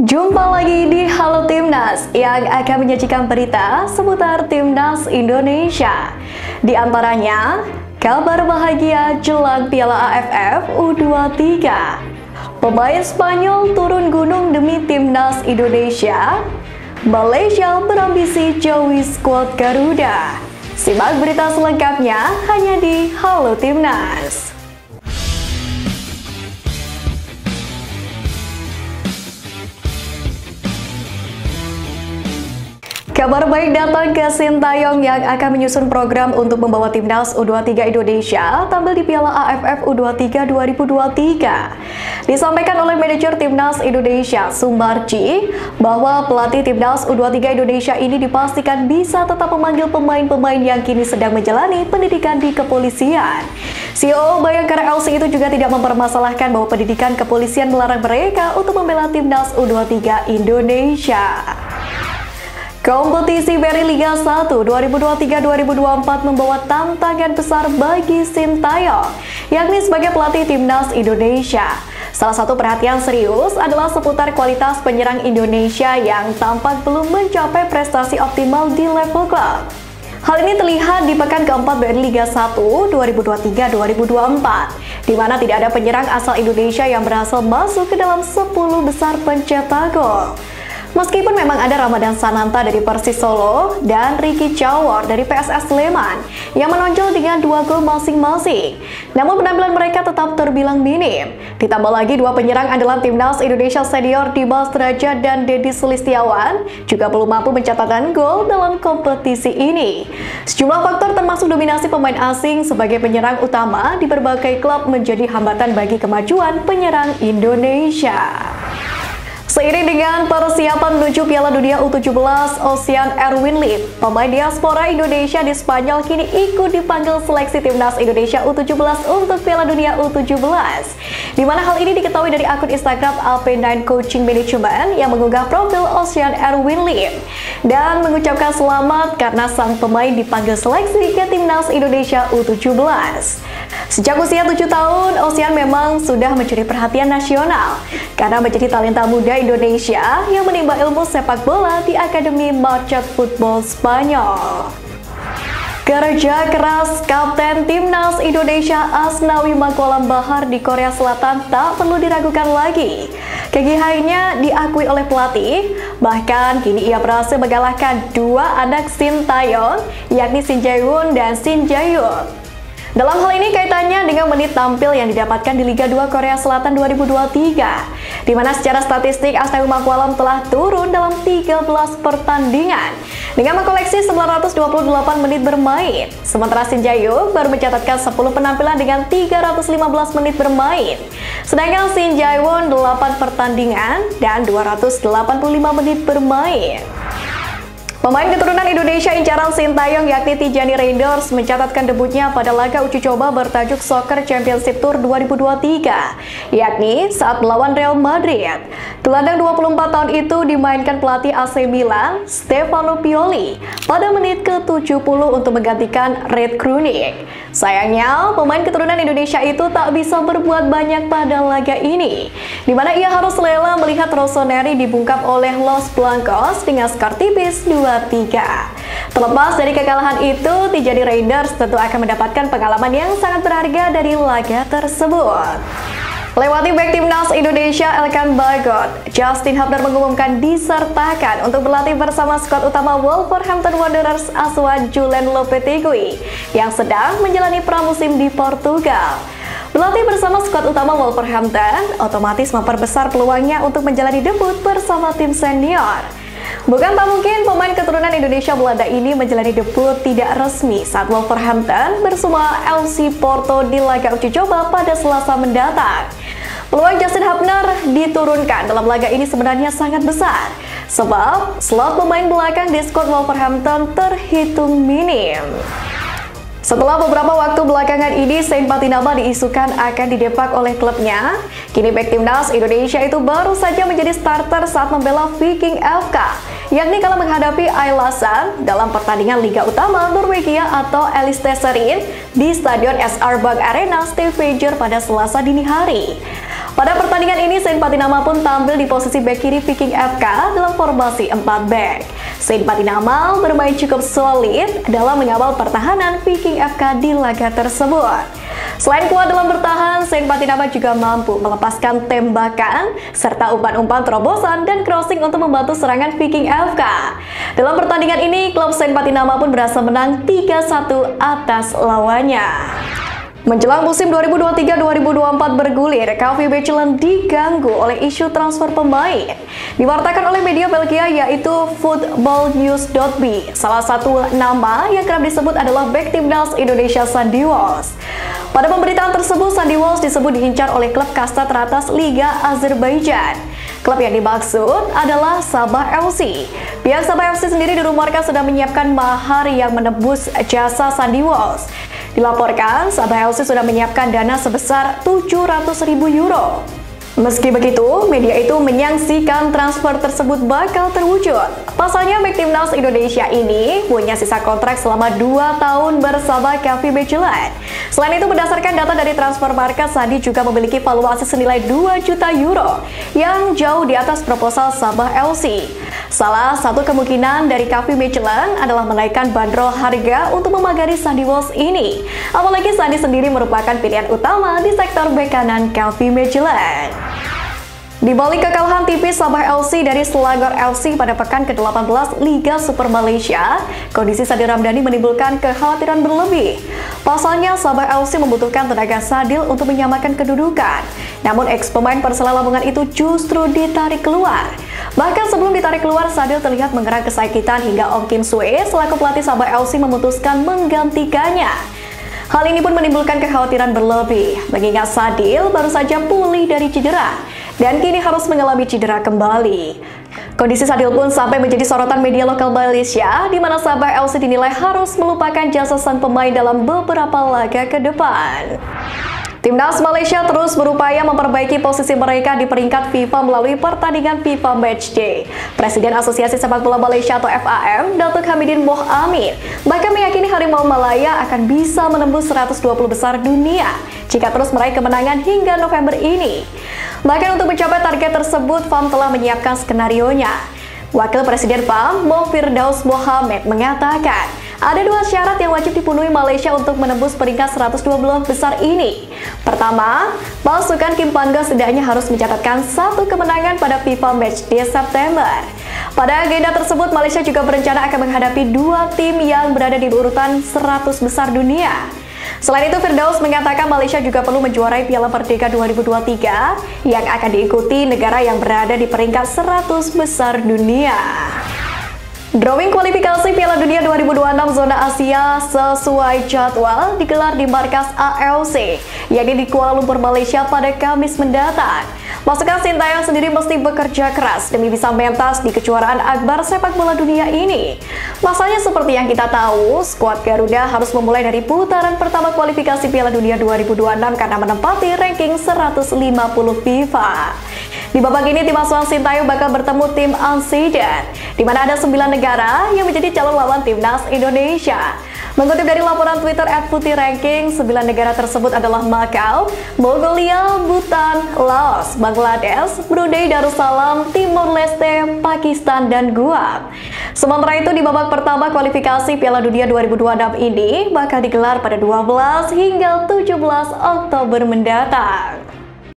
Jumpa lagi di Halo Timnas yang akan menyajikan berita seputar Timnas Indonesia. Di antaranya, kabar bahagia jelang Piala AFF U23. Pemain Spanyol turun gunung demi Timnas Indonesia. Malaysia berambisi jauhi skuad Garuda. Simak berita selengkapnya hanya di Halo Timnas. Kabar baik datang ke Sintayong yang akan menyusun program untuk membawa Timnas U23 Indonesia tampil di Piala AFF U23 2023. Disampaikan oleh manajer Timnas Indonesia, Sumarji, bahwa pelatih Timnas U23 Indonesia ini dipastikan bisa tetap memanggil pemain-pemain yang kini sedang menjalani pendidikan di kepolisian. CEO Bayangkara FC itu juga tidak mempermasalahkan bahwa pendidikan kepolisian melarang mereka untuk membela Timnas U23 Indonesia. Kompetisi Beri Liga 1 2023-2024 membawa tantangan besar bagi Sintayong, yakni sebagai pelatih Timnas Indonesia. Salah satu perhatian serius adalah seputar kualitas penyerang Indonesia yang tampak belum mencapai prestasi optimal di level klub. Hal ini terlihat di pekan keempat BRI Liga 1 2023-2024, di mana tidak ada penyerang asal Indonesia yang berhasil masuk ke dalam 10 besar pencetak gol. Meskipun memang ada Ramadan Sananta dari Persis Solo dan Ricky Cawor dari PSS Sleman yang menonjol dengan 2 gol masing-masing, namun penampilan mereka tetap terbilang minim. Ditambah lagi dua penyerang andalan Timnas Indonesia senior Dimas Derajat dan Deddy Sulistiawan juga belum mampu mencatatkan gol dalam kompetisi ini. Sejumlah faktor termasuk dominasi pemain asing sebagai penyerang utama di berbagai klub menjadi hambatan bagi kemajuan penyerang Indonesia. Seiring dengan persiapan menuju Piala Dunia U17, Ocean Erwin Lim, pemain diaspora Indonesia di Spanyol, kini ikut dipanggil seleksi Timnas Indonesia U17 untuk Piala Dunia U17. Di mana hal ini diketahui dari akun Instagram AP9 Coaching Management yang mengunggah profil Ocean Erwin Lim dan mengucapkan selamat karena sang pemain dipanggil seleksi ke Timnas Indonesia U17. Sejak usia 7 tahun, Ocean memang sudah mencuri perhatian nasional karena menjadi talenta muda Indonesia yang menimba ilmu sepak bola di Akademi Marchat Football Spanyol. Kerja keras Kapten Timnas Indonesia Asnawi Magwalam Bahar di Korea Selatan tak perlu diragukan lagi. Kegiatannya diakui oleh pelatih, bahkan kini ia berhasil mengalahkan dua anak Sintayong, yakni Shin Jae-woon dan Shin Jae-hyuk. Dalam hal ini kaitannya dengan menit tampil yang didapatkan di Liga 2 Korea Selatan 2023, di mana secara statistik Asnawi Magwalam telah turun dalam 13 pertandingan dengan mengkoleksi 928 menit bermain, sementara Shin Jae-hyuk baru mencatatkan 10 penampilan dengan 315 menit bermain, sedangkan Shin Jae-woon 8 pertandingan dan 285 menit bermain. Pemain keturunan Indonesia incaran Sintayong yakni Tijani Reinders mencatatkan debutnya pada laga uji coba bertajuk Soccer Championship Tour 2023, yakni saat melawan Real Madrid. Gelandang 24 tahun itu dimainkan pelatih AC Milan, Stefano Pioli, pada menit ke-70 untuk menggantikan Red Krunic. Sayangnya, pemain keturunan Indonesia itu tak bisa berbuat banyak pada laga ini, di mana ia harus rela melihat Rossoneri dibungkam oleh Los Blancos dengan skor tipis 2-3. Terlepas dari kekalahan itu, Tijani Reinders tentu akan mendapatkan pengalaman yang sangat berharga dari laga tersebut. Lewati bek Timnas Indonesia Elkan Bagot, Justin Hubner mengumumkan disertakan untuk berlatih bersama skuad utama Wolverhampton Wanderers asuhan Julen Lopetegui yang sedang menjalani pramusim di Portugal. Berlatih bersama skuad utama Wolverhampton otomatis memperbesar peluangnya untuk menjalani debut bersama tim senior. Bukan tak mungkin pemain keturunan Indonesia Belanda ini menjalani debut tidak resmi saat Wolverhampton bersama FC Porto di laga uji coba pada Selasa mendatang. Peluang Justin Hubner diturunkan dalam laga ini sebenarnya sangat besar, sebab slot pemain belakang di skuad Wolverhampton terhitung minim. Setelah beberapa waktu belakangan ini, Saint Patinama diisukan akan didepak oleh klubnya. Kini bek Timnas Indonesia itu baru saja menjadi starter saat membela Viking FK, yakni kalau menghadapi Ailasan dalam pertandingan Liga Utama Norwegia atau Eliteserien di Stadion SR Bank Arena Stavanger pada Selasa dini hari. Pada pertandingan ini, Saint Patinama pun tampil di posisi bek kiri Viking FK dalam formasi 4 back. Saint Patinama bermain cukup solid dalam mengawal pertahanan Viking FK di laga tersebut. Selain kuat dalam bertahan, Saint Patinama juga mampu melepaskan tembakan serta umpan-umpan terobosan dan crossing untuk membantu serangan Viking FK. Dalam pertandingan ini, klub Saint Patinama pun berhasil menang 3-1 atas lawannya. Menjelang musim 2023-2024 bergulir, KV Mechelen diganggu oleh isu transfer pemain. Diwartakan oleh media Belgia yaitu footballnews.be. Salah satu nama yang kerap disebut adalah bek timnas Indonesia Sandy Walsh. Pada pemberitaan tersebut, Sandy Walsh disebut diincar oleh klub kasta teratas Liga Azerbaijan. Klub yang dimaksud adalah Sabah FC. Pihak Sabah FC sendiri dirumorkan sedang menyiapkan mahar yang menebus jasa Sandy Walsh. Dilaporkan, Sabah FC sudah menyiapkan dana sebesar 700.000 euro. Meski begitu, media itu menyaksikan transfer tersebut bakal terwujud. Pasalnya, bek timnas Indonesia ini punya sisa kontrak selama 2 tahun bersama KV Mechelen. Selain itu, berdasarkan data dari transfer market, Sandy juga memiliki valuasi senilai 2 juta euro yang jauh di atas proposal Sabah FC. Salah satu kemungkinan dari KV Mechelen adalah menaikkan bandrol harga untuk memagari Sandy Walsh ini. Apalagi Sandy sendiri merupakan pilihan utama di sektor bek kanan KV Mechelen. Di balik kekalahan tipis Sabah FC dari Selangor FC pada pekan ke-18 Liga Super Malaysia, kondisi Sadil Ramdhani menimbulkan kekhawatiran berlebih. Pasalnya, Sabah FC membutuhkan tenaga Sadil untuk menyamakan kedudukan. Namun, ex-pemain Persela Lamongan itu justru ditarik keluar. Bahkan sebelum ditarik keluar, Sadil terlihat mengerang kesakitan hingga Om Kim Sue selaku pelatih Sabah FC memutuskan menggantikannya. Hal ini pun menimbulkan kekhawatiran berlebih, mengingat Sadil baru saja pulih dari cedera dan kini harus mengalami cedera kembali. Kondisi Sadil pun sampai menjadi sorotan media lokal Malaysia, di mana Sabah FC dinilai harus melupakan jasa sang pemain dalam beberapa laga ke depan. Timnas Malaysia terus berupaya memperbaiki posisi mereka di peringkat FIFA melalui pertandingan FIFA Matchday. Presiden Asosiasi Sepak Bola Malaysia atau FAM, Datuk Hamidin Moh Amin, bahkan meyakini Harimau Malaya akan bisa menembus 120 besar dunia jika terus meraih kemenangan hingga November ini. Bahkan untuk mencapai target tersebut, FAM telah menyiapkan skenarionya. Wakil Presiden FAM, Moh Firdaus Mohamed, mengatakan ada 2 syarat yang wajib dipenuhi Malaysia untuk menembus peringkat 120 besar ini. Pertama, pasukan Kim Pangga setidaknya harus mencatatkan 1 kemenangan pada FIFA Matchday September. Pada agenda tersebut, Malaysia juga berencana akan menghadapi 2 tim yang berada di urutan 100 besar dunia. Selain itu, Firdaus mengatakan Malaysia juga perlu menjuarai Piala Merdeka 2023 yang akan diikuti negara yang berada di peringkat 100 besar dunia. Drawing kualifikasi Piala Dunia 2026 zona Asia sesuai jadwal digelar di markas AFC, yakni di Kuala Lumpur, Malaysia pada Kamis mendatang. Pasukan Sintayong sendiri mesti bekerja keras demi bisa mentas di kejuaraan akbar sepak bola dunia ini. Masalahnya seperti yang kita tahu, skuad Garuda harus memulai dari putaran pertama kualifikasi Piala Dunia 2026 karena menempati ranking 150 FIFA. Di babak ini, tim asuhan Sintayong bakal bertemu tim Ansidan, di mana ada 9 negara yang menjadi calon lawan timnas Indonesia. Mengutip dari laporan Twitter @putihranking, 9 negara tersebut adalah Macau, Mongolia, Bhutan, Laos, Bangladesh, Brunei Darussalam, Timor Leste, Pakistan, dan Guam. Sementara itu, di babak pertama kualifikasi Piala Dunia 2026 ini bakal digelar pada 12 hingga 17 Oktober mendatang.